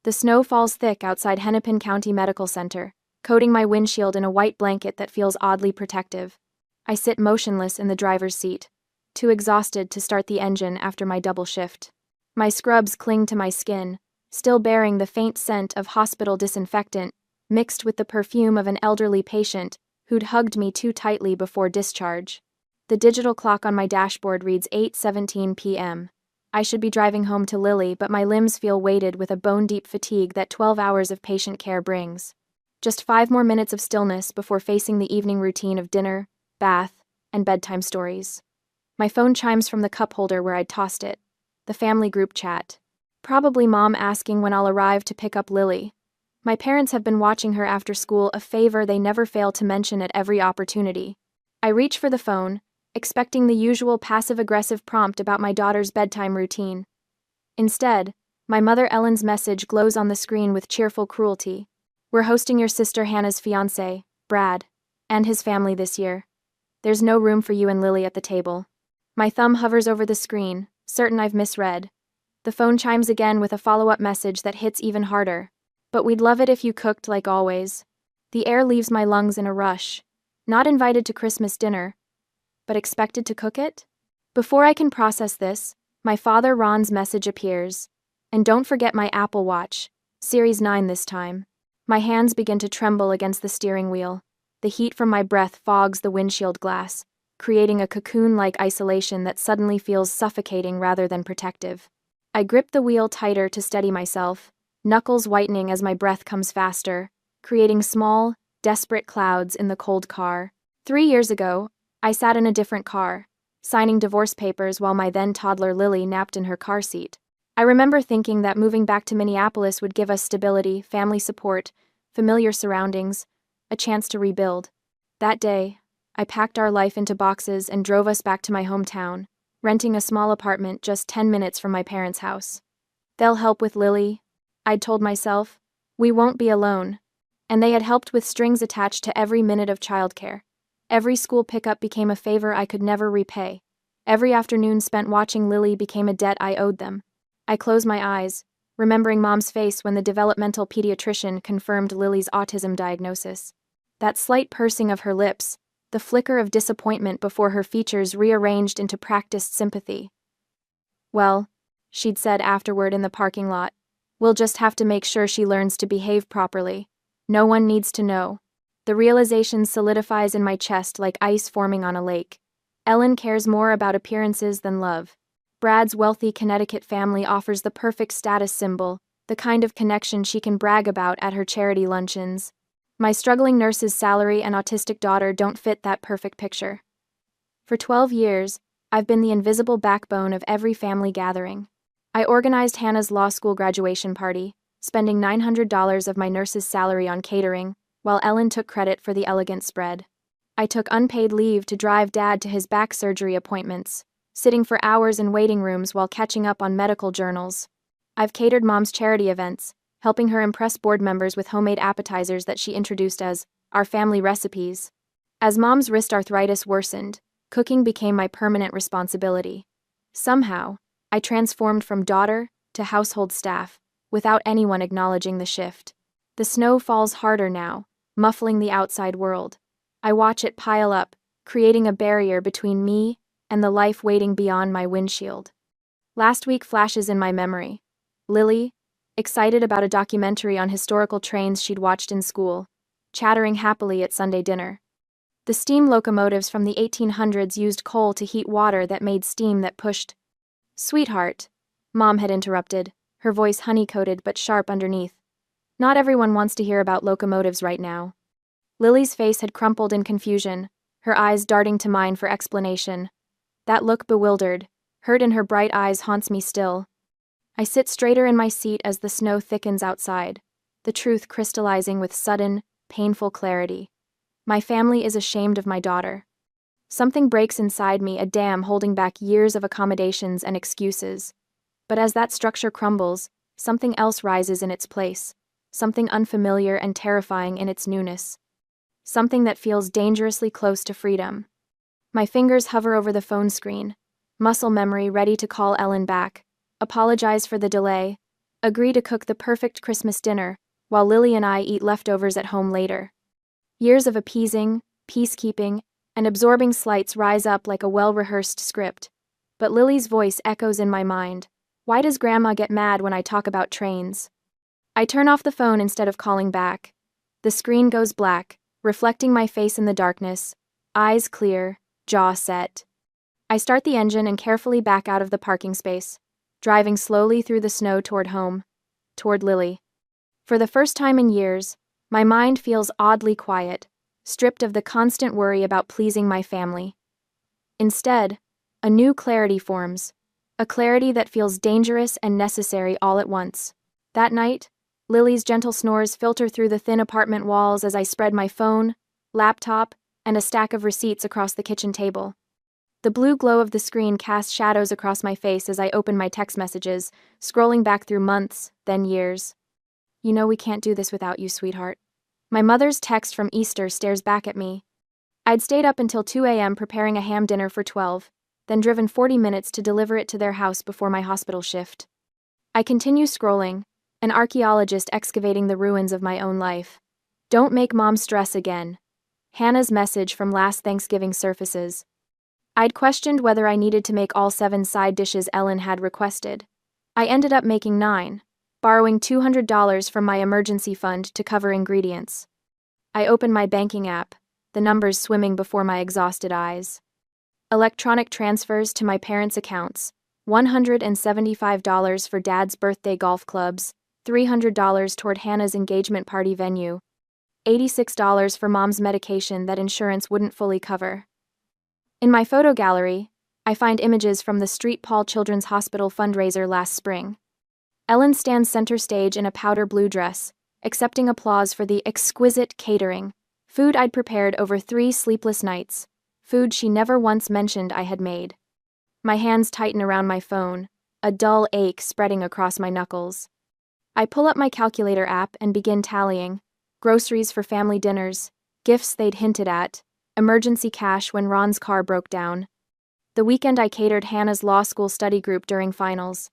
The snow falls thick outside Hennepin County Medical Center, coating my windshield in a white blanket that feels oddly protective. I sit motionless in the driver's seat, too exhausted to start the engine after my double shift. My scrubs cling to my skin, still bearing the faint scent of hospital disinfectant, mixed with the perfume of an elderly patient who'd hugged me too tightly before discharge. The digital clock on my dashboard reads 8:17 p.m. I should be driving home to Lily, but my limbs feel weighted with a bone-deep fatigue that 12 hours of patient care brings. Just 5 more minutes of stillness before facing the evening routine of dinner, bath, and bedtime stories. My phone chimes from the cup holder where I'd tossed it. The family group chat. Probably Mom asking when I'll arrive to pick up Lily. My parents have been watching her after school, a favor they never fail to mention at every opportunity. I reach for the phone, expecting the usual passive-aggressive prompt about my daughter's bedtime routine. Instead, my mother Ellen's message glows on the screen with cheerful cruelty. We're hosting your sister Hannah's fiancé, Brad, and his family this year. There's no room for you and Lily at the table. My thumb hovers over the screen, certain I've misread. The phone chimes again with a follow-up message that hits even harder. But we'd love it if you cooked like always. The air leaves my lungs in a rush. Not invited to Christmas dinner, but expected to cook it? Before I can process this, my father Ron's message appears. And don't forget my Apple Watch, Series 9 this time. My hands begin to tremble against the steering wheel. The heat from my breath fogs the windshield glass, creating a cocoon-like isolation that suddenly feels suffocating rather than protective. I grip the wheel tighter to steady myself, knuckles whitening as my breath comes faster, creating small, desperate clouds in the cold car. 3 years ago, I sat in a different car, signing divorce papers while my then-toddler Lily napped in her car seat. I remember thinking that moving back to Minneapolis would give us stability, family support, familiar surroundings, a chance to rebuild. That day, I packed our life into boxes and drove us back to my hometown, renting a small apartment just 10 minutes from my parents' house. They'll help with Lily, I'd told myself. We won't be alone. And they had helped with strings attached to every minute of childcare. Every school pickup became a favor I could never repay. Every afternoon spent watching Lily became a debt I owed them. I closed my eyes, remembering Mom's face when the developmental pediatrician confirmed Lily's autism diagnosis. That slight pursing of her lips, the flicker of disappointment before her features rearranged into practiced sympathy. Well, she'd said afterward in the parking lot, we'll just have to make sure she learns to behave properly. No one needs to know. The realization solidifies in my chest like ice forming on a lake. Ellen cares more about appearances than love. Brad's wealthy Connecticut family offers the perfect status symbol, the kind of connection she can brag about at her charity luncheons. My struggling nurse's salary and autistic daughter don't fit that perfect picture. For 12 years, I've been the invisible backbone of every family gathering. I organized Hannah's law school graduation party, spending $900 of my nurse's salary on catering, while Ellen took credit for the elegant spread. I took unpaid leave to drive Dad to his back surgery appointments, sitting for hours in waiting rooms while catching up on medical journals. I've catered Mom's charity events, helping her impress board members with homemade appetizers that she introduced as our family recipes. As Mom's wrist arthritis worsened, cooking became my permanent responsibility. Somehow, I transformed from daughter to household staff, without anyone acknowledging the shift. The snow falls harder now, muffling the outside world. I watch it pile up, creating a barrier between me and the life waiting beyond my windshield. Last week flashes in my memory. Lily, excited about a documentary on historical trains she'd watched in school, chattering happily at Sunday dinner. The steam locomotives from the 1800s used coal to heat water that made steam that pushed. Sweetheart, Mom had interrupted, her voice honey-coated but sharp underneath. Not everyone wants to hear about locomotives right now. Lily's face had crumpled in confusion, her eyes darting to mine for explanation. That look bewildered, hurt in her bright eyes haunts me still. I sit straighter in my seat as the snow thickens outside, the truth crystallizing with sudden, painful clarity. My family is ashamed of my daughter. Something breaks inside me, a dam holding back years of accommodations and excuses. But as that structure crumbles, something else rises in its place, something unfamiliar and terrifying in its newness. Something that feels dangerously close to freedom. My fingers hover over the phone screen, muscle memory ready to call Ellen back, apologize for the delay, agree to cook the perfect Christmas dinner, while Lily and I eat leftovers at home later. Years of appeasing, peacekeeping, and absorbing slights rise up like a well-rehearsed script. But Lily's voice echoes in my mind. Why does Grandma get mad when I talk about trains? I turn off the phone instead of calling back. The screen goes black, reflecting my face in the darkness, eyes clear, jaw set. I start the engine and carefully back out of the parking space, driving slowly through the snow toward home, toward Lily. For the first time in years, my mind feels oddly quiet, stripped of the constant worry about pleasing my family. Instead, a new clarity forms, a clarity that feels dangerous and necessary all at once. That night, Lily's gentle snores filter through the thin apartment walls as I spread my phone, laptop, and a stack of receipts across the kitchen table. The blue glow of the screen casts shadows across my face as I open my text messages, scrolling back through months, then years. You know we can't do this without you, sweetheart. My mother's text from Easter stares back at me. I'd stayed up until 2 a.m. preparing a ham dinner for 12, then driven 40 minutes to deliver it to their house before my hospital shift. I continue scrolling, an archaeologist excavating the ruins of my own life. Don't make Mom stress again. Hannah's message from last Thanksgiving surfaces. I'd questioned whether I needed to make all 7 side dishes Ellen had requested. I ended up making 9, borrowing $200 from my emergency fund to cover ingredients. I opened my banking app, the numbers swimming before my exhausted eyes. Electronic transfers to my parents' accounts, $175 for Dad's birthday golf clubs, $300 toward Hannah's engagement party venue, $86 for Mom's medication that insurance wouldn't fully cover. In my photo gallery, I find images from the Street Paul Children's Hospital fundraiser last spring. Ellen stands center stage in a powder blue dress, accepting applause for the exquisite catering, food I'd prepared over 3 sleepless nights, food she never once mentioned I had made. My hands tighten around my phone, a dull ache spreading across my knuckles. I pull up my calculator app and begin tallying, groceries for family dinners, gifts they'd hinted at, emergency cash when Ron's car broke down. The weekend I catered Hannah's law school study group during finals.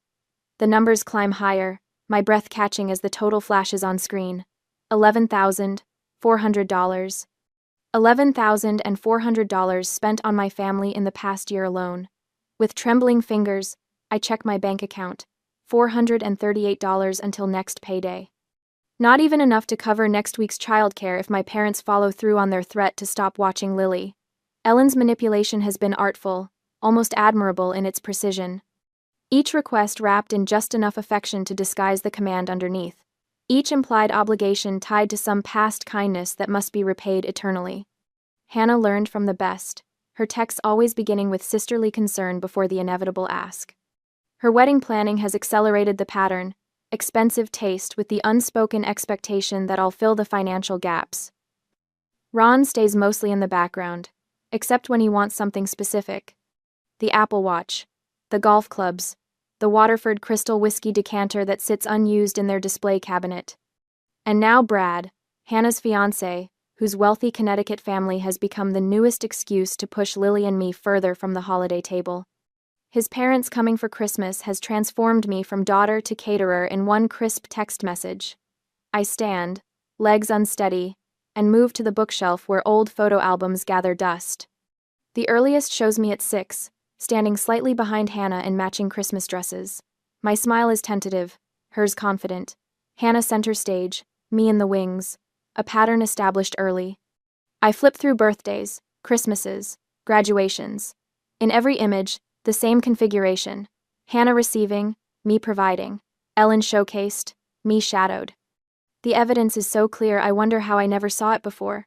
The numbers climb higher, my breath catching as the total flashes on screen. $11,400. $11,400 spent on my family in the past year alone. With trembling fingers, I check my bank account. $438 until next payday. Not even enough to cover next week's childcare if my parents follow through on their threat to stop watching Lily. Ellen's manipulation has been artful, almost admirable in its precision. Each request wrapped in just enough affection to disguise the command underneath. Each implied obligation tied to some past kindness that must be repaid eternally. Hannah learned from the best, her texts always beginning with sisterly concern before the inevitable ask. Her wedding planning has accelerated the pattern, expensive taste with the unspoken expectation that I'll fill the financial gaps. Ron stays mostly in the background, except when he wants something specific. The Apple Watch, the golf clubs, the Waterford Crystal whiskey decanter that sits unused in their display cabinet. And now Brad, Hannah's fiancé, whose wealthy Connecticut family has become the newest excuse to push Lily and me further from the holiday table. His parents coming for Christmas has transformed me from daughter to caterer in one crisp text message. I stand, legs unsteady, and move to the bookshelf where old photo albums gather dust. The earliest shows me at 6, standing slightly behind Hannah in matching Christmas dresses. My smile is tentative, hers confident. Hannah center stage, me in the wings, a pattern established early. I flip through birthdays, Christmases, graduations. In every image, the same configuration. Hannah receiving, me providing. Ellen showcased, me shadowed. The evidence is so clear I wonder how I never saw it before.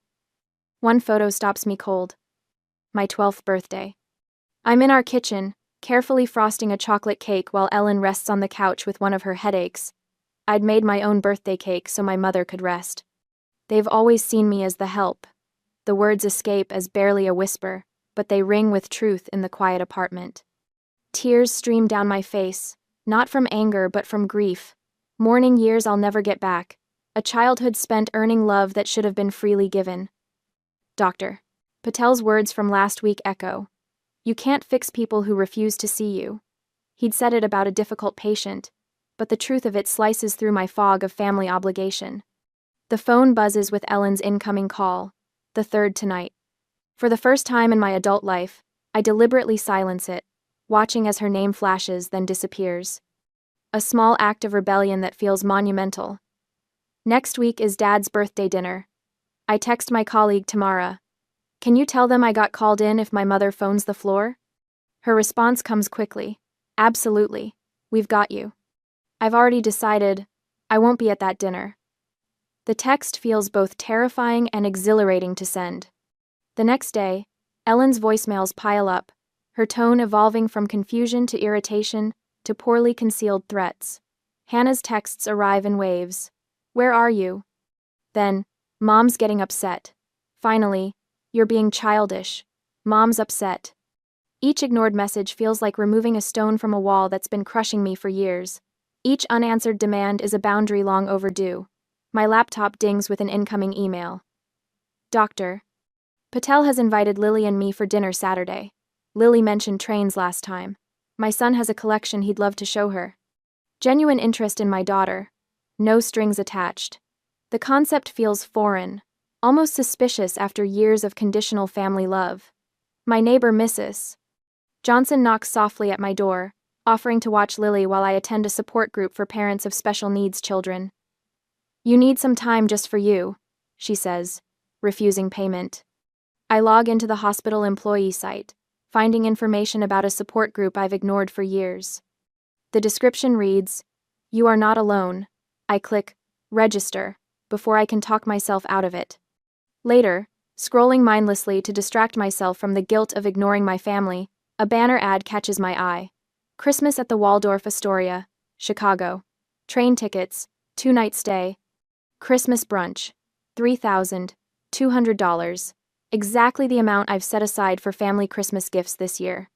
One photo stops me cold. My 12th birthday. I'm in our kitchen, carefully frosting a chocolate cake while Ellen rests on the couch with one of her headaches. I'd made my own birthday cake so my mother could rest. They've always seen me as the help. The words escape as barely a whisper, but they ring with truth in the quiet apartment. Tears stream down my face, not from anger but from grief. Mourning years I'll never get back, a childhood spent earning love that should have been freely given. Dr. Patel's words from last week echo. You can't fix people who refuse to see you. He'd said it about a difficult patient, but the truth of it slices through my fog of family obligation. The phone buzzes with Ellen's incoming call, the third tonight. For the first time in my adult life, I deliberately silence it, watching as her name flashes then disappears. A small act of rebellion that feels monumental. Next week is Dad's birthday dinner. I text my colleague Tamara. Can you tell them I got called in if my mother phones the floor? Her response comes quickly. Absolutely. We've got you. I've already decided I won't be at that dinner. The text feels both terrifying and exhilarating to send. The next day, Ellen's voicemails pile up, her tone evolving from confusion to irritation to poorly concealed threats. Hannah's texts arrive in waves. Where are you? Then, Mom's getting upset. Finally, you're being childish. Mom's upset. Each ignored message feels like removing a stone from a wall that's been crushing me for years. Each unanswered demand is a boundary long overdue. My laptop dings with an incoming email. Doctor. Patel has invited Lily and me for dinner Saturday. Lily mentioned trains last time. My son has a collection he'd love to show her. Genuine interest in my daughter. No strings attached. The concept feels foreign, almost suspicious after years of conditional family love. My neighbor Mrs. Johnson knocks softly at my door, offering to watch Lily while I attend a support group for parents of special needs children. You need some time just for you, she says, refusing payment. I log into the hospital employee site, finding information about a support group I've ignored for years. The description reads, "You are not alone." I click, register, before I can talk myself out of it. Later, scrolling mindlessly to distract myself from the guilt of ignoring my family, a banner ad catches my eye. Christmas at the Waldorf Astoria, Chicago. Train tickets, 2-night stay. Christmas brunch, $3,200. Exactly the amount I've set aside for family Christmas gifts this year.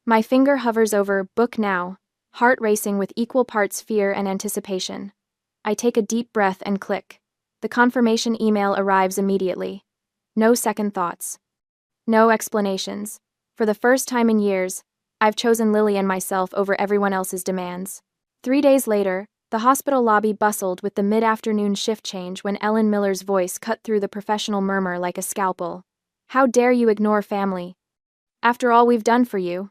My finger hovers over Book Now, heart racing with equal parts fear and anticipation. I take a deep breath and click. The confirmation email arrives immediately. No second thoughts. No explanations. For the first time in years, I've chosen Lily and myself over everyone else's demands. 3 days later, the hospital lobby bustled with the mid-afternoon shift change when Ellen Miller's voice cut through the professional murmur like a scalpel. How dare you ignore family? After all we've done for you.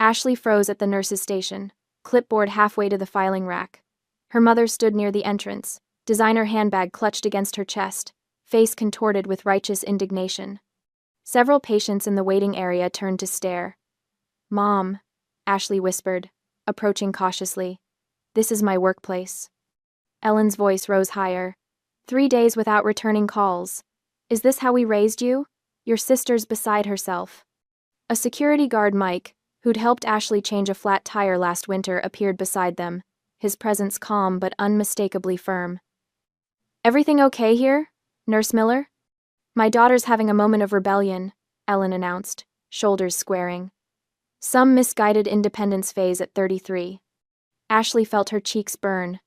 Ashley froze at the nurse's station, clipboard halfway to the filing rack. Her mother stood near the entrance, designer handbag clutched against her chest, face contorted with righteous indignation. Several patients in the waiting area turned to stare. Mom, Ashley whispered, approaching cautiously. This is my workplace. Ellen's voice rose higher. 3 days without returning calls. Is this how we raised you? Your sister's beside herself. A security guard, Mike, who'd helped Ashley change a flat tire last winter, appeared beside them, his presence calm but unmistakably firm. Everything okay here, Nurse Miller? My daughter's having a moment of rebellion, Ellen announced, shoulders squaring. Some misguided independence phase at 33. Ashley felt her cheeks burn.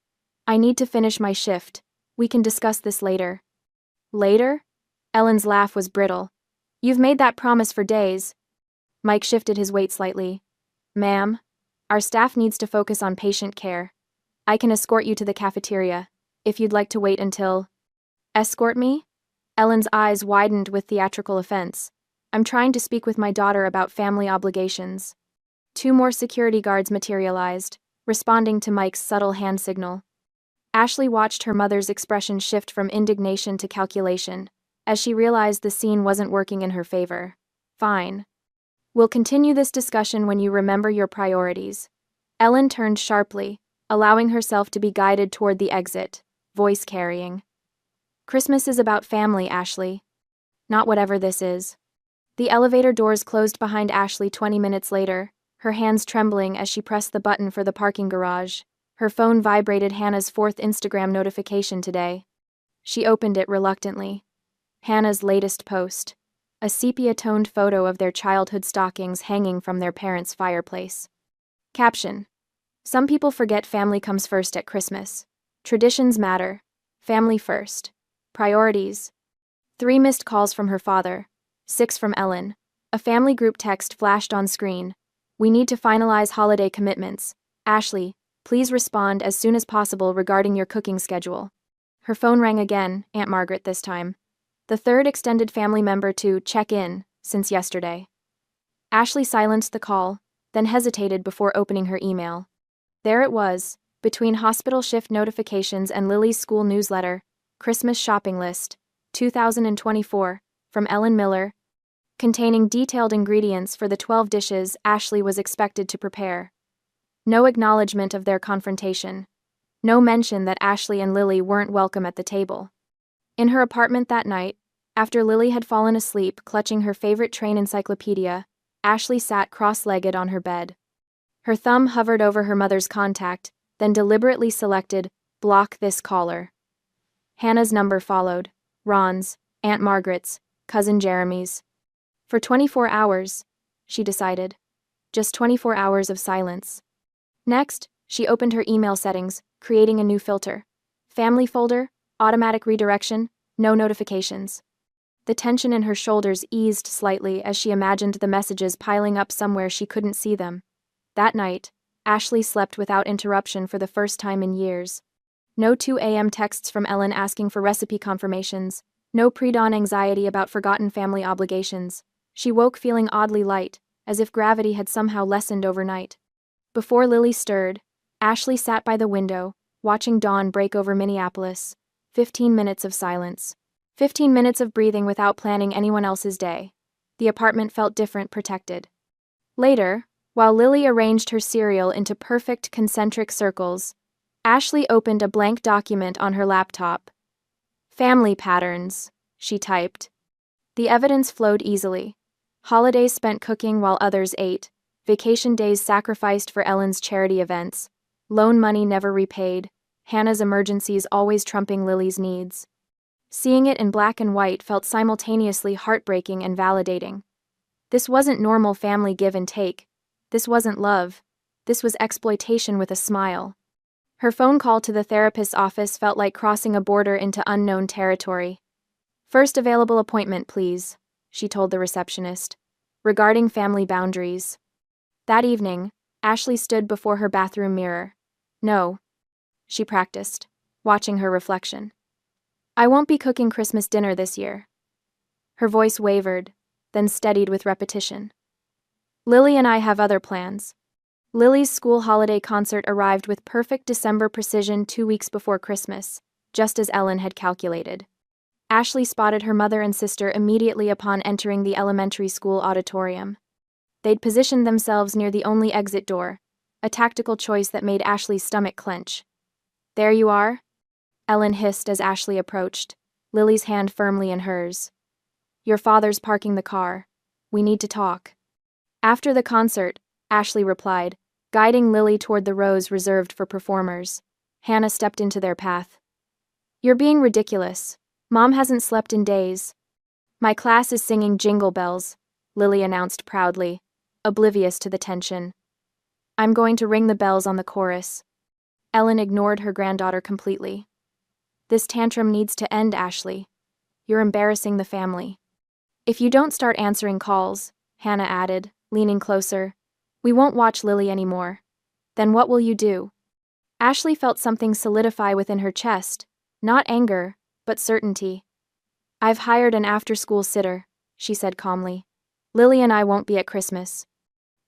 I need to finish my shift. We can discuss this later. Later? Ellen's laugh was brittle. You've made that promise for days. Mike shifted his weight slightly. Ma'am, our staff needs to focus on patient care. I can escort you to the cafeteria, if you'd like to wait until... Escort me? Ellen's eyes widened with theatrical offense. I'm trying to speak with my daughter about family obligations. 2 more security guards materialized, responding to Mike's subtle hand signal. Ashley watched her mother's expression shift from indignation to calculation, as she realized the scene wasn't working in her favor. Fine. We'll continue this discussion when you remember your priorities. Ellen turned sharply, allowing herself to be guided toward the exit, voice carrying. Christmas is about family, Ashley. Not whatever this is. The elevator doors closed behind Ashley 20 minutes later, her hands trembling as she pressed the button for the parking garage. Her phone vibrated Hannah's 4th Instagram notification today. She opened it reluctantly. Hannah's latest post. A sepia-toned photo of their childhood stockings hanging from their parents' fireplace. Caption. Some people forget family comes first at Christmas. Traditions matter. Family first. Priorities. 3 missed calls from her father. 6 from Ellen. A family group text flashed on screen. We need to finalize holiday commitments. Ashley, Please respond as soon as possible regarding your cooking schedule. Her phone rang again, Aunt Margaret this time. The third extended family member to check in since yesterday. Ashley silenced the call, then hesitated before opening her email. There it was, between hospital shift notifications and Lily's school newsletter, Christmas shopping list, 2024, from Ellen Miller, containing detailed ingredients for the 12 dishes Ashley was expected to prepare. No acknowledgement of their confrontation. No mention that Ashley and Lily weren't welcome at the table. In her apartment that night, after Lily had fallen asleep clutching her favorite train encyclopedia, Ashley sat cross-legged on her bed. Her thumb hovered over her mother's contact, then deliberately selected, block this caller. Hannah's number followed, Ron's, Aunt Margaret's, Cousin Jeremy's. For 24 hours, she decided. Just 24 hours of silence. Next, she opened her email settings, creating a new filter. Family folder, automatic redirection, no notifications. The tension in her shoulders eased slightly as she imagined the messages piling up somewhere she couldn't see them. That night, Ashley slept without interruption for the first time in years. No 2 a.m. texts from Ellen asking for recipe confirmations, no pre-dawn anxiety about forgotten family obligations. She woke feeling oddly light, as if gravity had somehow lessened overnight. Before Lily stirred, Ashley sat by the window, watching dawn break over Minneapolis. 15 minutes of silence. 15 minutes of breathing without planning anyone else's day. The apartment felt different, protected. Later, while Lily arranged her cereal into perfect concentric circles, Ashley opened a blank document on her laptop. Family patterns, she typed. The evidence flowed easily. Holidays spent cooking while others ate, vacation days sacrificed for Ellen's charity events, loan money never repaid, Hannah's emergencies always trumping Lily's needs. Seeing it in black and white felt simultaneously heartbreaking and validating. This wasn't normal family give and take. This wasn't love. This was exploitation with a smile. Her phone call to the therapist's office felt like crossing a border into unknown territory. First available appointment, please, she told the receptionist, regarding family boundaries. That evening, Ashley stood before her bathroom mirror. No, she practiced, watching her reflection. I won't be cooking Christmas dinner this year. Her voice wavered, then steadied with repetition. Lily and I have other plans. Lily's school holiday concert arrived with perfect December precision 2 weeks before Christmas, just as Ellen had calculated. Ashley spotted her mother and sister immediately upon entering the elementary school auditorium. They'd positioned themselves near the only exit door, a tactical choice that made Ashley's stomach clench. There you are? Ellen hissed as Ashley approached, Lily's hand firmly in hers. Your father's parking the car. We need to talk. After the concert, Ashley replied, guiding Lily toward the rows reserved for performers. Hannah stepped into their path. You're being ridiculous. Mom hasn't slept in days. My class is singing Jingle Bells, Lily announced proudly, oblivious to the tension. I'm going to ring the bells on the chorus. Ellen ignored her granddaughter completely. This tantrum needs to end, Ashley. You're embarrassing the family. If you don't start answering calls, Hannah added, leaning closer, we won't watch Lily anymore. Then what will you do? Ashley felt something solidify within her chest, not anger, but certainty. I've hired an after-school sitter, she said calmly. Lily and I won't be at Christmas.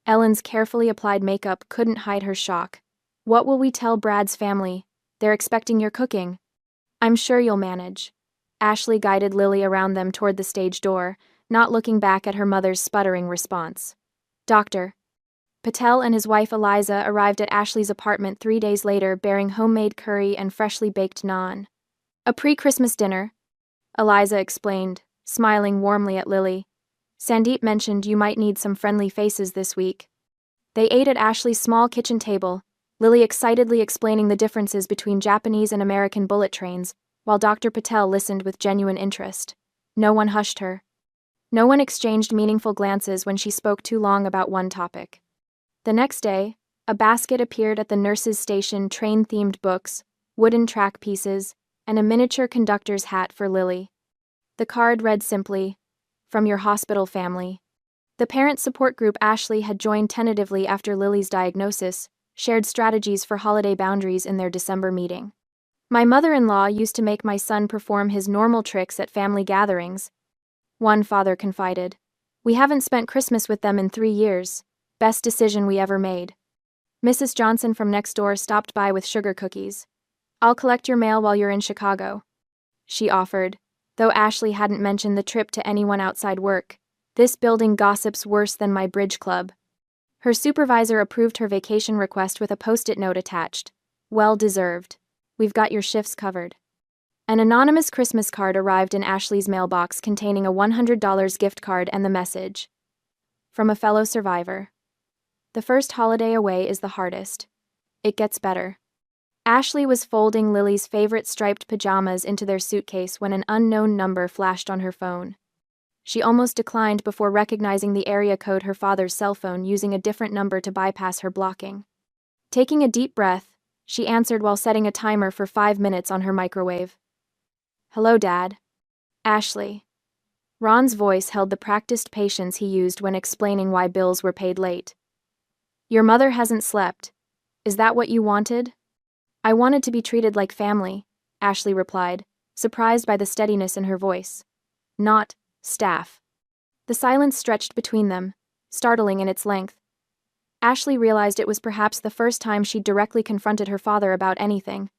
Ellen's carefully applied makeup couldn't hide her shock. What will we tell Brad's family? They're expecting your cooking. I'm sure you'll manage. Ashley guided Lily around them toward the stage door, not looking back at her mother's sputtering response. Dr. Patel and his wife Eliza arrived at Ashley's apartment 3 days later bearing homemade curry and freshly baked naan. A pre-Christmas dinner, Eliza explained, smiling warmly at Lily. Sandeep mentioned you might need some friendly faces this week. They ate at Ashley's small kitchen table, Lily excitedly explaining the differences between Japanese and American bullet trains, while Dr. Patel listened with genuine interest. No one hushed her. No one exchanged meaningful glances when she spoke too long about one topic. The next day, a basket appeared at the nurse's station, train-themed books, wooden track pieces, and a miniature conductor's hat for Lily. The card read simply, From your hospital family. The parent support group Ashley had joined tentatively after Lily's diagnosis shared strategies for holiday boundaries in their December meeting. My mother-in-law used to make my son perform his normal tricks at family gatherings, one father confided. We haven't spent Christmas with them in 3 years. Best decision we ever made. Mrs. Johnson from next door stopped by with sugar cookies. I'll collect your mail while you're in Chicago, she offered, though Ashley hadn't mentioned the trip to anyone outside work. This building gossips worse than my bridge club. Her supervisor approved her vacation request with a post-it note attached. Well deserved. We've got your shifts covered. An anonymous Christmas card arrived in Ashley's mailbox containing a $100 gift card and the message. From a fellow survivor. The first holiday away is the hardest. It gets better. Ashley was folding Lily's favorite striped pajamas into their suitcase when an unknown number flashed on her phone. She almost declined before recognizing the area code her father's cell phone using a different number to bypass her blocking. Taking a deep breath, she answered while setting a timer for 5 minutes on her microwave. Hello, Dad. Ashley. Ron's voice held the practiced patience he used when explaining why bills were paid late. Your mother hasn't slept. Is that what you wanted? I wanted to be treated like family, Ashley replied, surprised by the steadiness in her voice. Not staff. The silence stretched between them, startling in its length. Ashley realized it was perhaps the first time she'd directly confronted her father about anything.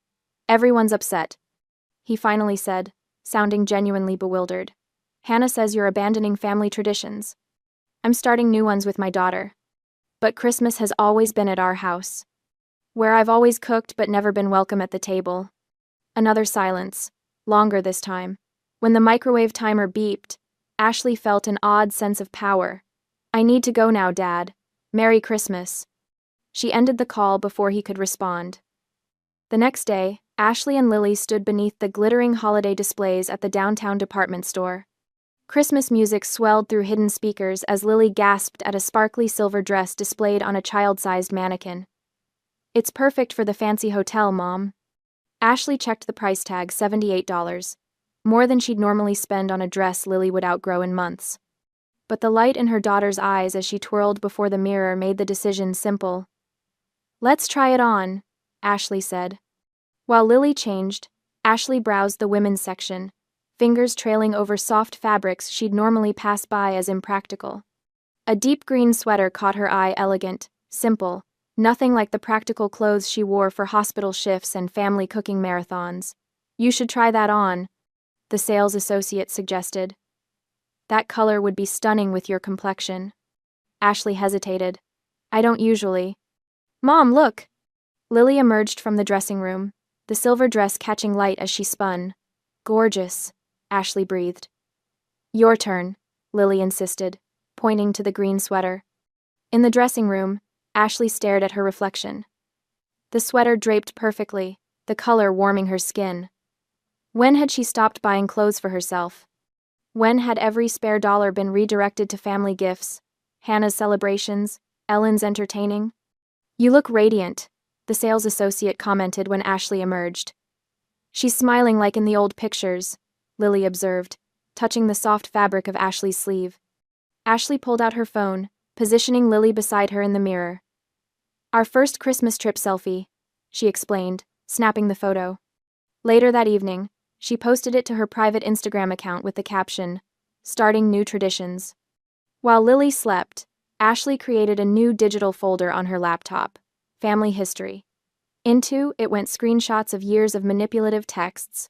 Everyone's upset, he finally said, sounding genuinely bewildered. Hannah says you're abandoning family traditions. I'm starting new ones with my daughter. But Christmas has always been at our house, where I've always cooked but never been welcome at the table. Another silence, longer this time. When the microwave timer beeped, Ashley felt an odd sense of power. I need to go now, Dad. Merry Christmas. She ended the call before he could respond. The next day, Ashley and Lily stood beneath the glittering holiday displays at the downtown department store. Christmas music swelled through hidden speakers as Lily gasped at a sparkly silver dress displayed on a child-sized mannequin. It's perfect for the fancy hotel, Mom. Ashley checked the price tag, $78, more than she'd normally spend on a dress Lily would outgrow in months. But the light in her daughter's eyes as she twirled before the mirror made the decision simple. Let's try it on, Ashley said. While Lily changed, Ashley browsed the women's section, fingers trailing over soft fabrics she'd normally pass by as impractical. A deep green sweater caught her eye, elegant, simple, nothing like the practical clothes she wore for hospital shifts and family cooking marathons. You should try that on, the sales associate suggested. That color would be stunning with your complexion. Ashley hesitated. I don't usually. Mom, look! Lily emerged from the dressing room, the silver dress catching light as she spun. Gorgeous, Ashley breathed. Your turn, Lily insisted, pointing to the green sweater. In the dressing room, Ashley stared at her reflection. The sweater draped perfectly, the color warming her skin. When had she stopped buying clothes for herself? When had every spare dollar been redirected to family gifts, Hannah's celebrations, Ellen's entertaining? You look radiant, the sales associate commented when Ashley emerged. She's smiling like in the old pictures, Lily observed, touching the soft fabric of Ashley's sleeve. Ashley pulled out her phone, positioning Lily beside her in the mirror. Our first Christmas trip selfie, she explained, snapping the photo. Later that evening, she posted it to her private Instagram account with the caption, Starting New Traditions. While Lily slept, Ashley created a new digital folder on her laptop, Family History. Into it went screenshots of years of manipulative texts,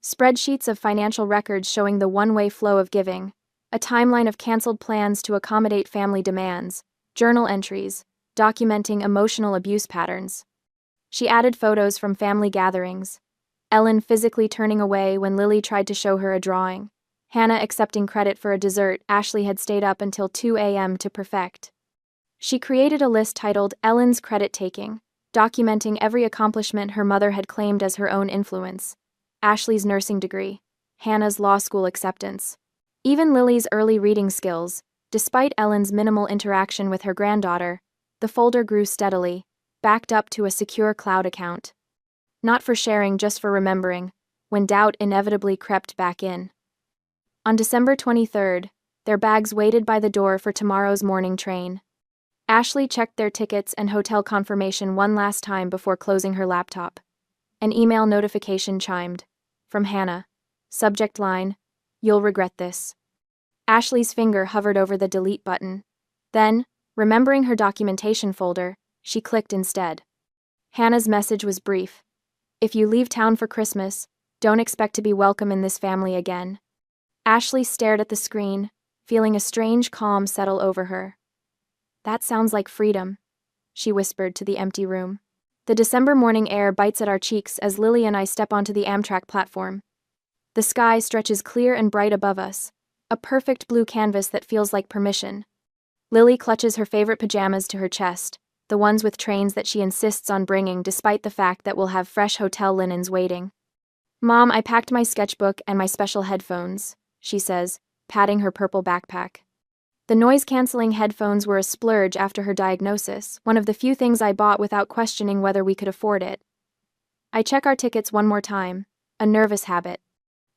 spreadsheets of financial records showing the one-way flow of giving, a timeline of canceled plans to accommodate family demands, journal entries, documenting emotional abuse patterns. She added photos from family gatherings, Ellen physically turning away when Lily tried to show her a drawing, Hannah accepting credit for a dessert Ashley had stayed up until 2 a.m. to perfect. She created a list titled Ellen's Credit Taking, documenting every accomplishment her mother had claimed as her own influence. Ashley's nursing degree, Hannah's law school acceptance, even Lily's early reading skills. Despite Ellen's minimal interaction with her granddaughter, the folder grew steadily, backed up to a secure cloud account. Not for sharing, just for remembering, when doubt inevitably crept back in. On December 23rd, their bags waited by the door for tomorrow's morning train. Ashley checked their tickets and hotel confirmation one last time before closing her laptop. An email notification chimed. From Hannah. Subject line, "You'll regret this." Ashley's finger hovered over the delete button. Then, remembering her documentation folder, she clicked instead. Hannah's message was brief. "If you leave town for Christmas, don't expect to be welcome in this family again." Ashley stared at the screen, feeling a strange calm settle over her. "That sounds like freedom," she whispered to the empty room. The December morning air bites at our cheeks as Lily and I step onto the Amtrak platform. The sky stretches clear and bright above us, a perfect blue canvas that feels like permission. Lily clutches her favorite pajamas to her chest, the ones with trains that she insists on bringing despite the fact that we'll have fresh hotel linens waiting. "Mom, I packed my sketchbook and my special headphones," she says, patting her purple backpack. The noise-canceling headphones were a splurge after her diagnosis, one of the few things I bought without questioning whether we could afford it. I check our tickets one more time, a nervous habit.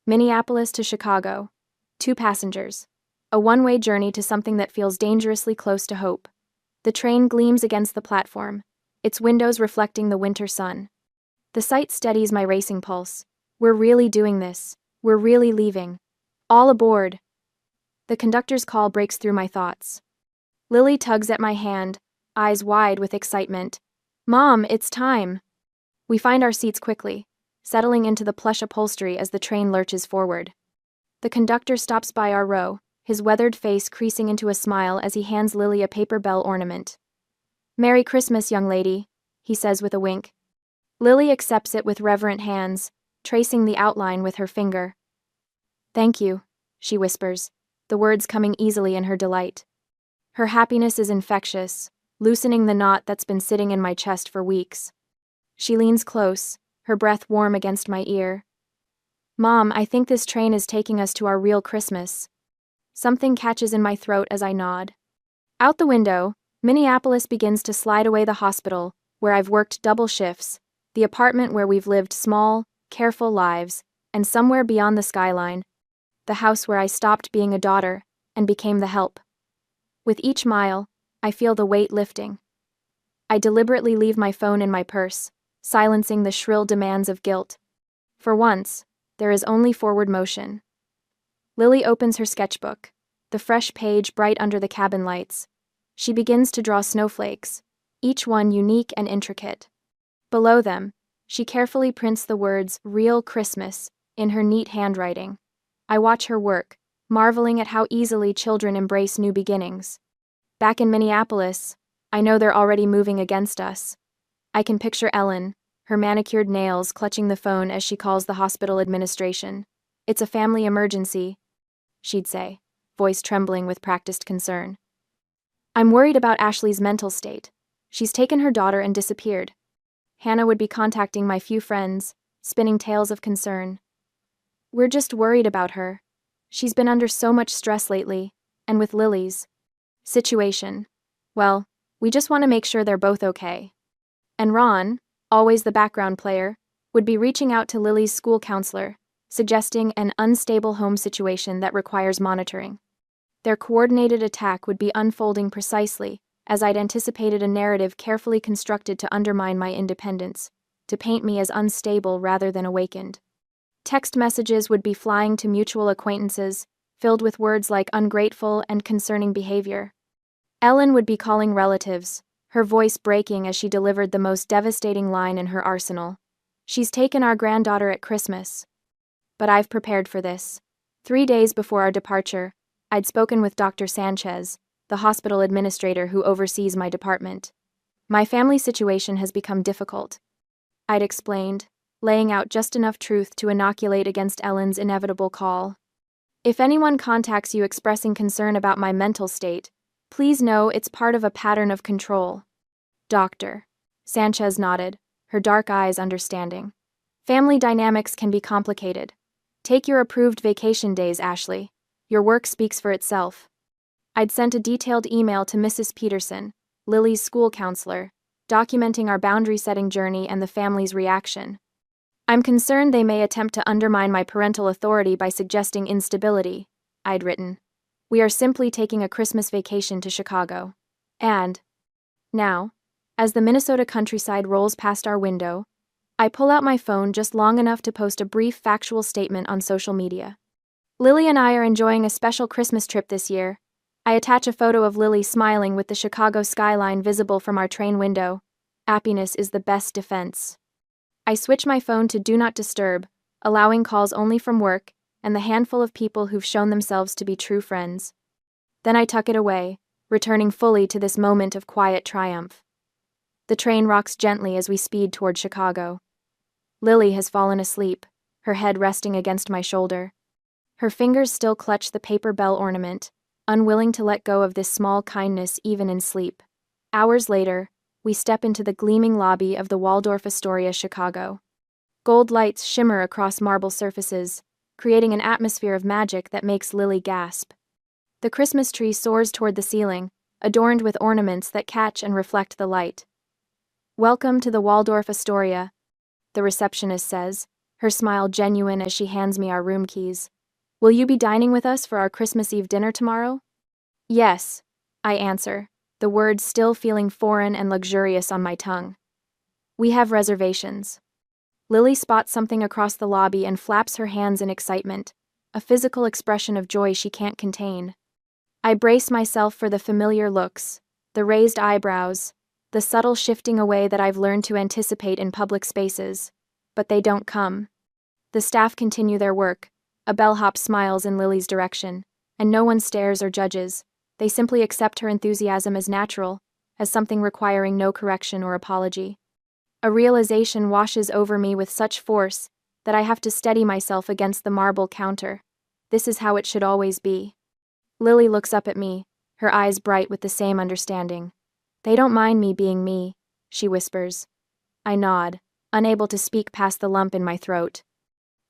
Minneapolis to Chicago. 2 passengers. A one-way journey to something that feels dangerously close to hope. The train gleams against the platform, its windows reflecting the winter sun. The sight steadies my racing pulse. We're really doing this. We're really leaving. All aboard. The conductor's call breaks through my thoughts. Lily tugs at my hand, eyes wide with excitement. "Mom, it's time." We find our seats quickly, settling into the plush upholstery as the train lurches forward. The conductor stops by our row, his weathered face creasing into a smile as he hands Lily a paper bell ornament. "Merry Christmas, young lady," he says with a wink. Lily accepts it with reverent hands, tracing the outline with her finger. "Thank you," she whispers, the words coming easily in her delight. Her happiness is infectious, loosening the knot that's been sitting in my chest for weeks. She leans close, her breath warm against my ear. "Mom, I think this train is taking us to our real Christmas." Something catches in my throat as I nod. Out the window, Minneapolis begins to slide away. The hospital, where I've worked double shifts, the apartment where we've lived small, careful lives, and somewhere beyond the skyline, the house where I stopped being a daughter and became the help. With each mile, I feel the weight lifting. I deliberately leave my phone in my purse, silencing the shrill demands of guilt. For once, there is only forward motion. Lily opens her sketchbook, the fresh page bright under the cabin lights. She begins to draw snowflakes, each one unique and intricate. Below them, she carefully prints the words "Real Christmas" in her neat handwriting. I watch her work, marveling at how easily children embrace new beginnings. Back in Minneapolis, I know they're already moving against us. I can picture Ellen, her manicured nails clutching the phone as she calls the hospital administration. "It's a family emergency," she'd say, voice trembling with practiced concern. I'm worried about Ashley's mental state. She's taken her daughter and disappeared. Hannah would be contacting my few friends, spinning tales of concern. We're just worried about her. She's been under so much stress lately, and with Lily's situation. Well, we just want to make sure they're both okay. And Ron, always the background player, would be reaching out to Lily's school counselor, suggesting an unstable home situation that requires monitoring. Their coordinated attack would be unfolding precisely as I'd anticipated, a narrative carefully constructed to undermine my independence, to paint me as unstable rather than awakened. Text messages would be flying to mutual acquaintances, filled with words like ungrateful and concerning behavior. Ellen would be calling relatives, her voice breaking as she delivered the most devastating line in her arsenal. "She's taken our granddaughter at Christmas." But I've prepared for this. 3 days before our departure, I'd spoken with Dr. Sanchez, the hospital administrator who oversees my department. "My family situation has become difficult," I'd explained, laying out just enough truth to inoculate against Ellen's inevitable call. "If anyone contacts you expressing concern about my mental state, please know it's part of a pattern of control." "Doctor." Sanchez nodded, her dark eyes understanding. "Family dynamics can be complicated. Take your approved vacation days, Ashley. Your work speaks for itself." I'd sent a detailed email to Mrs. Peterson, Lily's school counselor, documenting our boundary-setting journey and the family's reaction. "I'm concerned they may attempt to undermine my parental authority by suggesting instability," I'd written. "We are simply taking a Christmas vacation to Chicago. And, Now, as the Minnesota countryside rolls past our window, I pull out my phone just long enough to post a brief factual statement on social media. Lily and I are enjoying a special Christmas trip this year. I attach a photo of Lily smiling with the Chicago skyline visible from our train window. Happiness is the best defense. I switch my phone to Do Not Disturb, allowing calls only from work and the handful of people who've shown themselves to be true friends. Then I tuck it away, returning fully to this moment of quiet triumph. The train rocks gently as we speed toward Chicago. Lily has fallen asleep, her head resting against my shoulder. Her fingers still clutch the paper bell ornament, unwilling to let go of this small kindness even in sleep. Hours later, we step into the gleaming lobby of the Waldorf Astoria, Chicago. Gold lights shimmer across marble surfaces, creating an atmosphere of magic that makes Lily gasp. The Christmas tree soars toward the ceiling, adorned with ornaments that catch and reflect the light. "Welcome to the Waldorf Astoria," the receptionist says, her smile genuine as she hands me our room keys. "Will you be dining with us for our Christmas Eve dinner tomorrow?" "Yes," I answer, the words still feeling foreign and luxurious on my tongue. "We have reservations." Lily spots something across the lobby and flaps her hands in excitement, a physical expression of joy she can't contain. I brace myself for the familiar looks, the raised eyebrows, the subtle shifting away that I've learned to anticipate in public spaces, but they don't come. The staff continue their work, a bellhop smiles in Lily's direction, and no one stares or judges. They simply accept her enthusiasm as natural, as something requiring no correction or apology. A realization washes over me with such force that I have to steady myself against the marble counter. This is how it should always be. Lily looks up at me, her eyes bright with the same understanding. "They don't mind me being me," she whispers. I nod, unable to speak past the lump in my throat.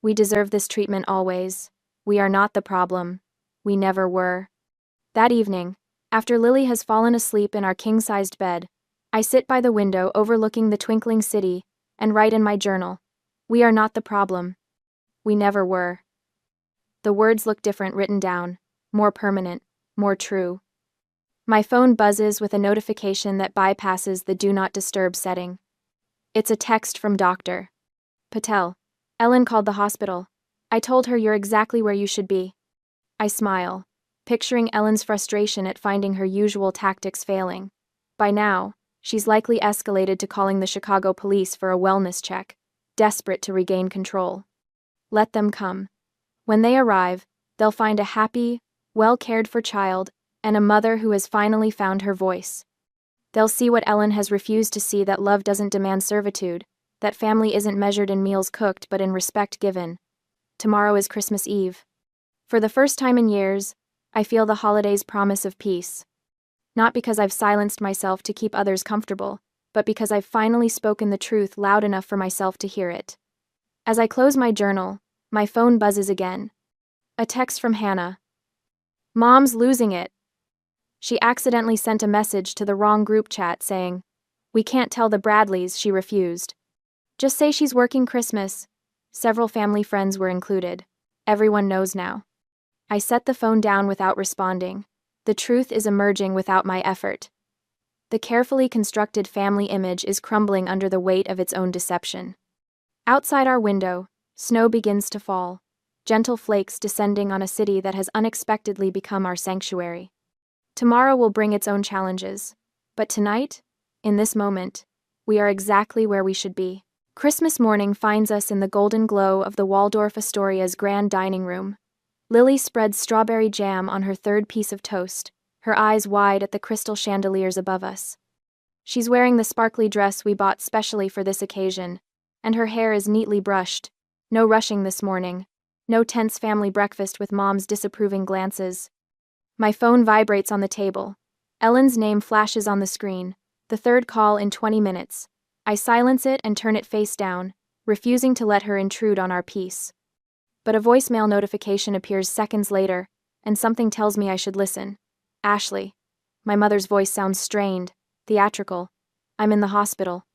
"We deserve this treatment always. We are not the problem. We never were." That evening, after Lily has fallen asleep in our king-sized bed, I sit by the window overlooking the twinkling city and write in my journal, "We are not the problem. We never were." The words look different written down, more permanent, more true. My phone buzzes with a notification that bypasses the Do Not Disturb setting. It's a text from Dr. Patel. "Ellen called the hospital. I told her you're exactly where you should be." I smile, picturing Ellen's frustration at finding her usual tactics failing. By now, she's likely escalated to calling the Chicago police for a wellness check, desperate to regain control. Let them come. When they arrive, they'll find a happy, well-cared-for child and a mother who has finally found her voice. They'll see what Ellen has refused to see, that love doesn't demand servitude, that family isn't measured in meals cooked but in respect given. Tomorrow is Christmas Eve. For the first time in years, I feel the holiday's promise of peace. Not because I've silenced myself to keep others comfortable, but because I've finally spoken the truth loud enough for myself to hear it. As I close my journal, my phone buzzes again. A text from Hannah. "Mom's losing it." She accidentally sent a message to the wrong group chat saying, "We can't tell the Bradleys," she refused. "Just say she's working Christmas." Several family friends were included. Everyone knows now. I set the phone down without responding. The truth is emerging without my effort. The carefully constructed family image is crumbling under the weight of its own deception. Outside our window, snow begins to fall, gentle flakes descending on a city that has unexpectedly become our sanctuary. Tomorrow will bring its own challenges, but tonight, in this moment, we are exactly where we should be. Christmas morning finds us in the golden glow of the Waldorf Astoria's grand dining room. Lily spreads strawberry jam on her third piece of toast, her eyes wide at the crystal chandeliers above us. She's wearing the sparkly dress we bought specially for this occasion, and her hair is neatly brushed. No rushing this morning, no tense family breakfast with Mom's disapproving glances. My phone vibrates on the table. Ellen's name flashes on the screen, the third call in 20 minutes. I silence it and turn it face down, refusing to let her intrude on our peace. But a voicemail notification appears seconds later, and something tells me I should listen. "Ashley." My mother's voice sounds strained, theatrical. "I'm in the hospital."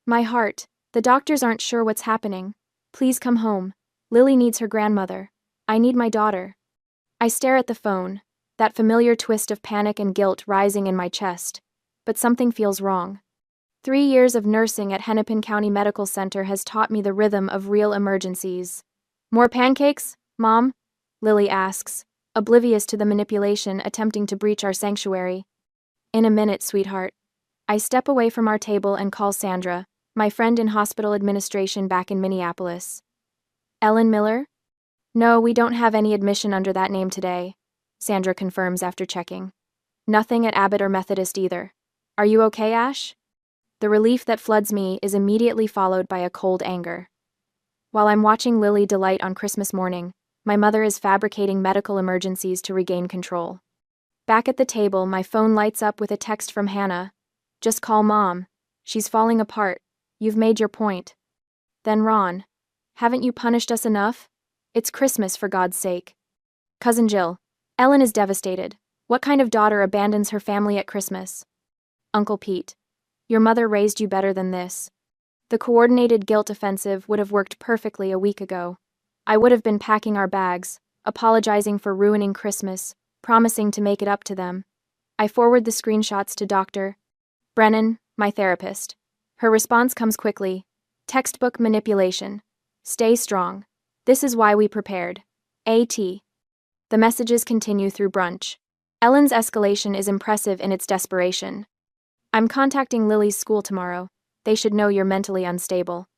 My heart. "The doctors aren't sure what's happening. Please come home. Lily needs her grandmother. I need my daughter." I stare at the phone, that familiar twist of panic and guilt rising in my chest. but something feels wrong. 3 years of nursing at Hennepin County Medical Center has taught me the rhythm of real emergencies. More pancakes, Mom? Lily asks, oblivious to the manipulation attempting to breach our sanctuary. In a minute, sweetheart. I step away from our table and call Sandra, my friend in hospital administration back in Minneapolis. Ellen Miller? No, we don't have any admission under that name today, Sandra confirms after checking. Nothing at Abbott or Methodist either. Are you okay, Ash? The relief that floods me is immediately followed by a cold anger. While I'm watching Lily delight on Christmas morning, my mother is fabricating medical emergencies to regain control. Back at the table, my phone lights up with a text from Hannah. Just call Mom. She's falling apart. You've made your point. Then Ron. Haven't you punished us enough? It's Christmas, for God's sake. Cousin Jill. Ellen is devastated. What kind of daughter abandons her family at Christmas? Uncle Pete. Your mother raised you better than this. The coordinated guilt offensive would have worked perfectly a week ago. I would have been packing our bags, apologizing for ruining Christmas, promising to make it up to them. I forward the screenshots to Dr. Brennan, my therapist. Her response comes quickly. Textbook manipulation. Stay strong. This is why we prepared. A.T. The messages continue through brunch. Ellen's escalation is impressive in its desperation. I'm contacting Lily's school tomorrow. They should know you're mentally unstable.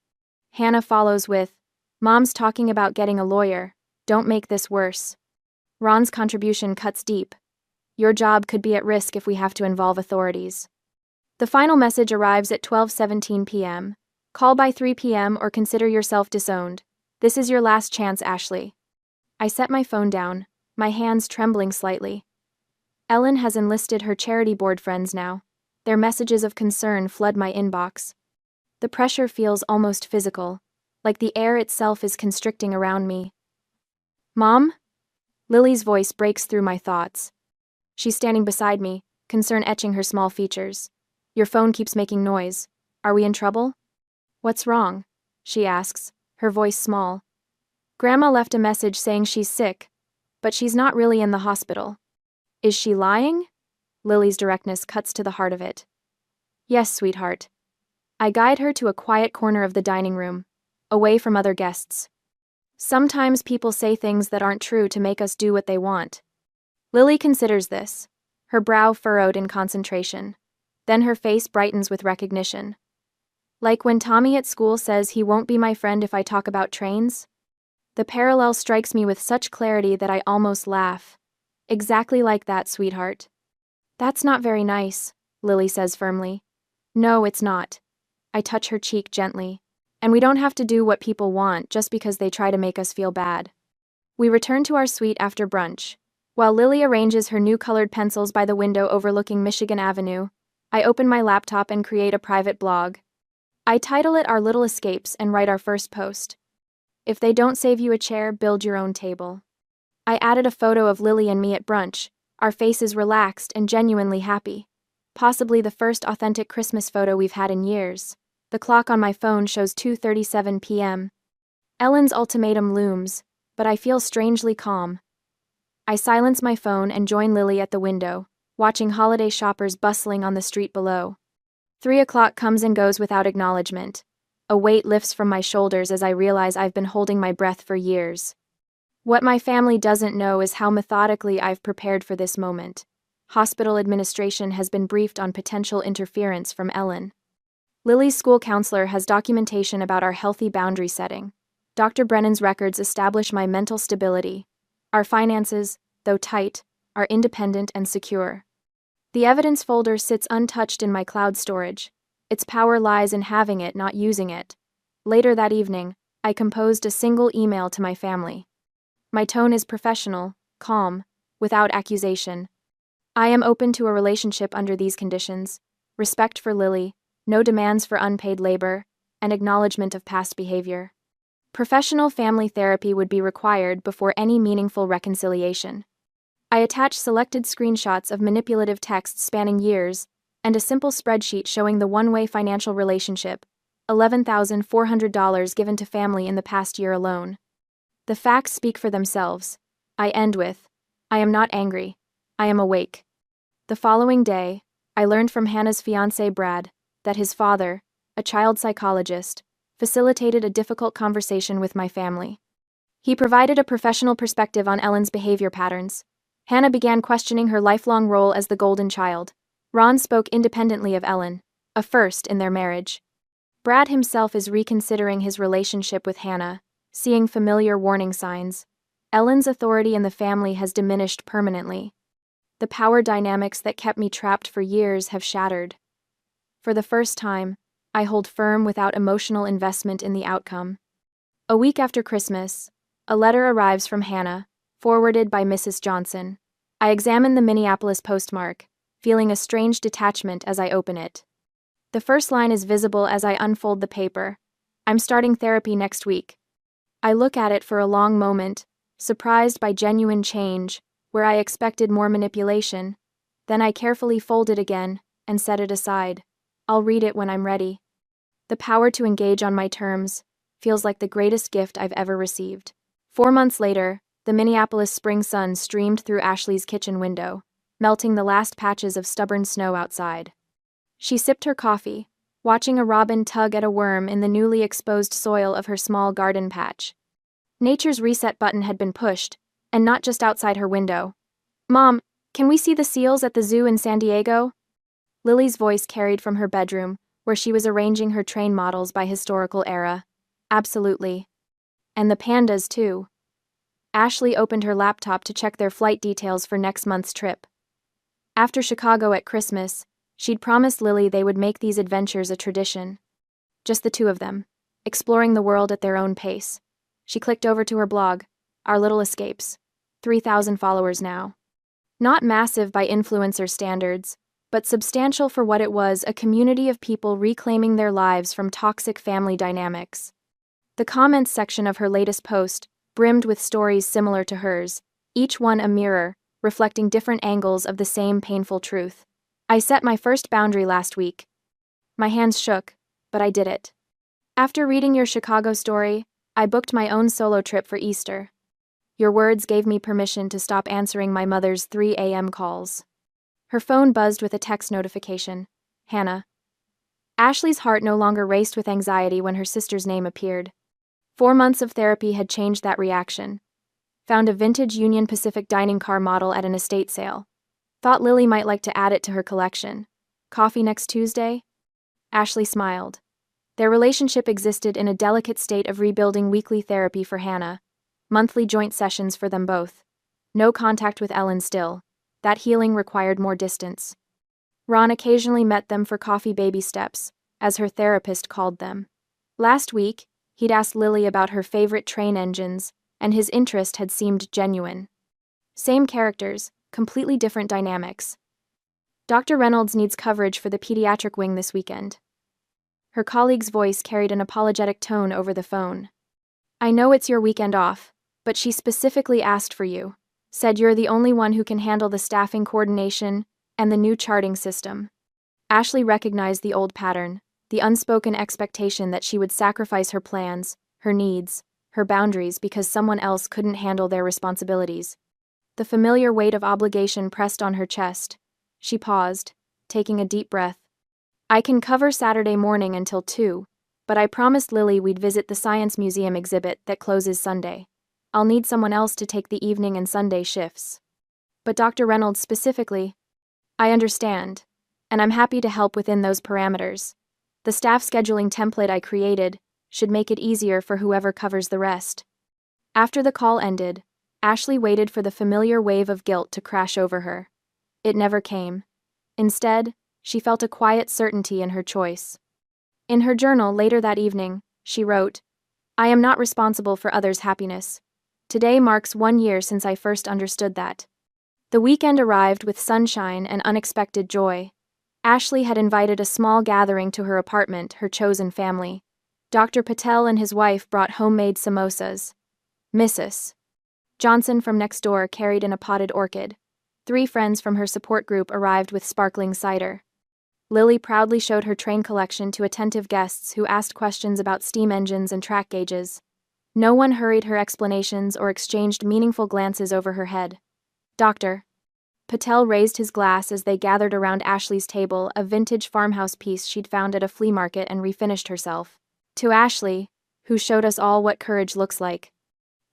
Hannah follows with, Mom's talking about getting a lawyer. Don't make this worse. Ron's contribution cuts deep. Your job could be at risk if we have to involve authorities. The final message arrives at 12:17 p.m. Call by 3 p.m. or consider yourself disowned. This is your last chance, Ashley. I set my phone down, my hands trembling slightly. Ellen has enlisted her charity board friends now. Their messages of concern flood my inbox. The pressure feels almost physical, like the air itself is constricting around me. Mom? Lily's voice breaks through my thoughts. She's standing beside me, concern etching her small features. Your phone keeps making noise. Are we in trouble? What's wrong? She asks, her voice small. Grandma left a message saying she's sick, but she's not really in the hospital. Is she lying? Lily's directness cuts to the heart of it. Yes, sweetheart. I guide her to a quiet corner of the dining room, away from other guests. Sometimes people say things that aren't true to make us do what they want. Lily considers this, her brow furrowed in concentration. Then her face brightens with recognition. Like when Tommy at school says he won't be my friend if I talk about trains? The parallel strikes me with such clarity that I almost laugh. Exactly like that, sweetheart. That's not very nice, Lily says firmly. No, it's not. I touch her cheek gently. And we don't have to do what people want just because they try to make us feel bad. We return to our suite after brunch. While Lily arranges her new colored pencils by the window overlooking Michigan Avenue, I open my laptop and create a private blog. I title it Our Little Escapes and write our first post. If they don't save you a chair, build your own table. I added a photo of Lily and me at brunch, our faces relaxed and genuinely happy. Possibly the first authentic Christmas photo we've had in years. The clock on my phone shows 2:37 p.m. Ellen's ultimatum looms, but I feel strangely calm. I silence my phone and join Lily at the window, watching holiday shoppers bustling on the street below. 3 o'clock comes and goes without acknowledgement. A weight lifts from my shoulders as I realize I've been holding my breath for years. What my family doesn't know is how methodically I've prepared for this moment. Hospital administration has been briefed on potential interference from Ellen. Lily's school counselor has documentation about our healthy boundary setting. Dr. Brennan's records establish my mental stability. Our finances, though tight, are independent and secure. The evidence folder sits untouched in my cloud storage. Its power lies in having it, not using it. Later that evening, I composed a single email to my family. My tone is professional, calm, without accusation. I am open to a relationship under these conditions: respect for Lily, no demands for unpaid labor, and acknowledgement of past behavior. Professional family therapy would be required before any meaningful reconciliation. I attach selected screenshots of manipulative texts spanning years, and a simple spreadsheet showing the one-way financial relationship, $11,400 given to family in the past year alone. The facts speak for themselves. I end with, I am not angry. I am awake. The following day, I learned from Hannah's fiancé Brad that his father, a child psychologist, facilitated a difficult conversation with my family. He provided a professional perspective on Ellen's behavior patterns. Hannah began questioning her lifelong role as the golden child. Ron spoke independently of Ellen, a first in their marriage. Brad himself is reconsidering his relationship with Hannah, seeing familiar warning signs. Ellen's authority in the family has diminished permanently. The power dynamics that kept me trapped for years have shattered. For the first time, I hold firm without emotional investment in the outcome. A week after Christmas, a letter arrives from Hannah, forwarded by Mrs. Johnson. I examine the Minneapolis postmark, feeling a strange detachment as I open it. The first line is visible as I unfold the paper. I'm starting therapy next week. I look at it for a long moment, surprised by genuine change, where I expected more manipulation. Then I carefully fold it again and set it aside. I'll read it when I'm ready. The power to engage on my terms feels like the greatest gift I've ever received. 4 months later, the Minneapolis spring sun streamed through Ashley's kitchen window, melting the last patches of stubborn snow outside. She sipped her coffee, watching a robin tug at a worm in the newly exposed soil of her small garden patch. Nature's reset button had been pushed, and not just outside her window. "Mom, can we see the seals at the zoo in San Diego?" Lily's voice carried from her bedroom, where she was arranging her train models by historical era. "Absolutely. And the pandas, too." Ashley opened her laptop to check their flight details for next month's trip. After Chicago at Christmas, she'd promised Lily they would make these adventures a tradition. Just the two of them, exploring the world at their own pace. She clicked over to her blog, Our Little Escapes. 3,000 followers now. Not massive by influencer standards, but substantial for what it was, a community of people reclaiming their lives from toxic family dynamics. The comments section of her latest post brimmed with stories similar to hers, each one a mirror, reflecting different angles of the same painful truth. I set my first boundary last week. My hands shook, but I did it. After reading your Chicago story, I booked my own solo trip for Easter. Your words gave me permission to stop answering my mother's 3 a.m. calls. Her phone buzzed with a text notification. Hannah. Ashley's heart no longer raced with anxiety when her sister's name appeared. 4 months of therapy had changed that reaction. Found a vintage Union Pacific dining car model at an estate sale. Thought Lily might like to add it to her collection. Coffee next Tuesday? Ashley smiled. Their relationship existed in a delicate state of rebuilding weekly therapy for Hannah. Monthly joint sessions for them both. No contact with Ellen still. That healing required more distance. Ron occasionally met them for coffee baby steps, as her therapist called them. Last week, he'd asked Lily about her favorite train engines, and his interest had seemed genuine. Same characters, completely different dynamics. Dr. Reynolds needs coverage for the pediatric wing this weekend. Her colleague's voice carried an apologetic tone over the phone. I know it's your weekend off, but she specifically asked for you. Said you're the only one who can handle the staffing coordination and the new charting system. Ashley recognized the old pattern, the unspoken expectation that she would sacrifice her plans, her needs, her boundaries because someone else couldn't handle their responsibilities. The familiar weight of obligation pressed on her chest. She paused, taking a deep breath. I can cover Saturday morning until 2, but I promised Lily we'd visit the Science Museum exhibit that closes Sunday. I'll need someone else to take the evening and Sunday shifts. But Dr. Reynolds specifically, I understand, and I'm happy to help within those parameters. The staff scheduling template I created should make it easier for whoever covers the rest. After the call ended, Ashley waited for the familiar wave of guilt to crash over her. It never came. Instead, she felt a quiet certainty in her choice. In her journal later that evening, she wrote, I am not responsible for others' happiness. Today marks 1 year since I first understood that. The weekend arrived with sunshine and unexpected joy. Ashley had invited a small gathering to her apartment, her chosen family. Dr. Patel and his wife brought homemade samosas. Mrs. Johnson from next door carried in a potted orchid. 3 friends from her support group arrived with sparkling cider. Lily proudly showed her train collection to attentive guests who asked questions about steam engines and track gauges. No one hurried her explanations or exchanged meaningful glances over her head. Doctor. Patel raised his glass as they gathered around Ashley's table, a vintage farmhouse piece she'd found at a flea market and refinished herself. To Ashley, who showed us all what courage looks like.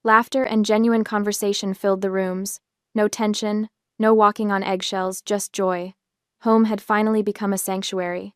Laughter and genuine conversation filled the rooms. No tension, no walking on eggshells, just joy. Home had finally become a sanctuary.